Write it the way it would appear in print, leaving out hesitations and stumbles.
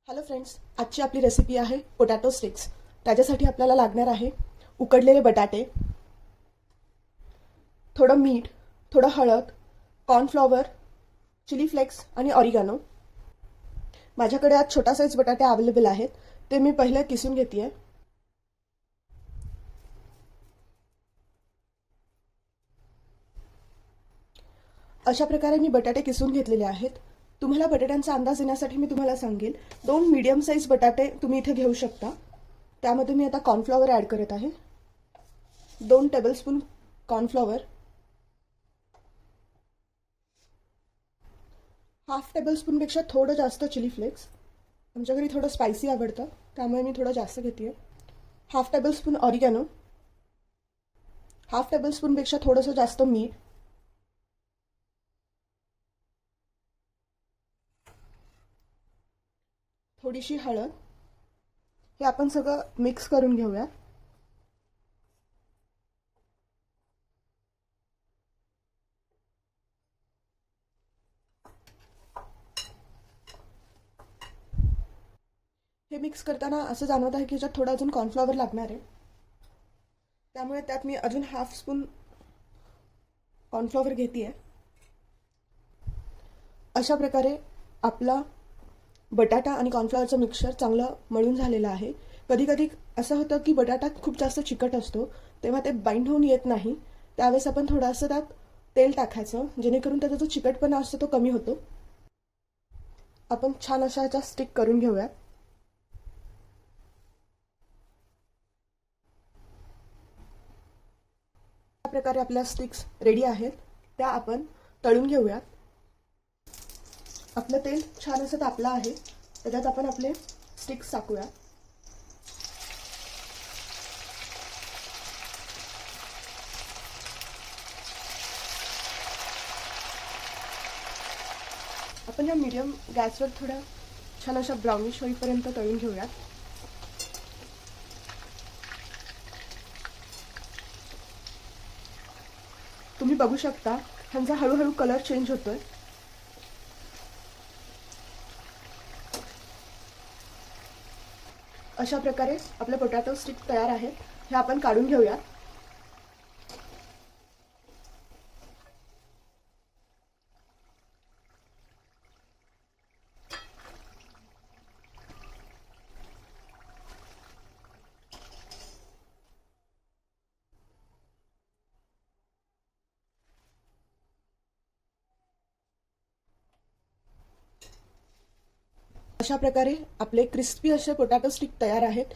Hello friends, आजची आपली recipe आहे पोटॅटो स्टिक्स. त्याच्यासाठी आपल्याला लागणार आहे उकडलेले बटाटे, थोडं मीठ, थोडं हळद, कॉर्नफ्लॉवर, चिली फ्लेक्स आणि ऑरिगॅनो. माझ्याकडे आज छोटा साईज बटाटे अवेलेबल आहेत, ते मी पहिले किसून घेते आहे. अशा प्रकारे मी बटाटे किसून घेतलेले आहेत. तुम्हाला बटाट्यांचा अंदाज येण्यासाठी मी तुम्हाला सांगेल, 2 मीडियम साईज बटाटे तुम्ही इथे घेऊ शकता. त्यामध्ये मी आता कॉर्नफ्लॉवर ॲड करत आहे. 2 टेबलस्पून कॉर्नफ्लॉवर, हाफ टेबलस्पूनपेक्षा थोडं जास्त चिली फ्लेक्स. आमच्या घरी थोडं स्पायसी आवडतं, त्यामुळे मी थोडं जास्त घेते आहे. हाफ टेबलस्पून ऑरिगॅनो, हाफ टेबलस्पूनपेक्षा थोडंसं जास्त मीठ, थोडीशी हळद. हे आपण सगळं मिक्स करून घेऊया. हे मिक्स करताना असं जाणवत आहे की याच्यात थोडं अजून कॉर्नफ्लॉवर लागणार आहे, त्यामुळे त्यात मी अजून हाफ स्पून कॉर्नफ्लॉवर घेते आहे. अशा प्रकारे आपला बटाटा आणि कॉर्नफ्लॉवरचं मिक्सचर चांगलं मळून झालेलं आहे. कधी कधी असं होतं की बटाटा खूप जास्त चिकट असतो, तेव्हा ते बाइंड होऊन येत नाही. त्यावेळेस आपण थोडंसं त्यात तेल टाकायचं, जेणेकरून त्याचा जो चिकटपणा असतो तो कमी होतो. आपण छान अशा ह्याच्या स्टिक करून घेऊया. अशा प्रकारे आपल्या स्टिक्स रेडी आहेत, त्या आपण तळून घेऊयात. आपलं तेल छान असं तापलं आहे, त्याच्यात आपण आपले स्टिक्स टाकूया. आपण या मीडियम गॅसवर थोड्या छान अशा ब्राउनिश होईपर्यंत तळून घेऊयात. तुम्ही बघू शकता ह्यांचा हळूहळू कलर चेंज होतोय. अशा प्रकारे आपले पोटॅटो स्टिक तयार आहेत. हे आपण काढून घेऊया. अशा प्रकारे आपले क्रिस्पी असे पोटॅटो स्टिक तयार आहेत.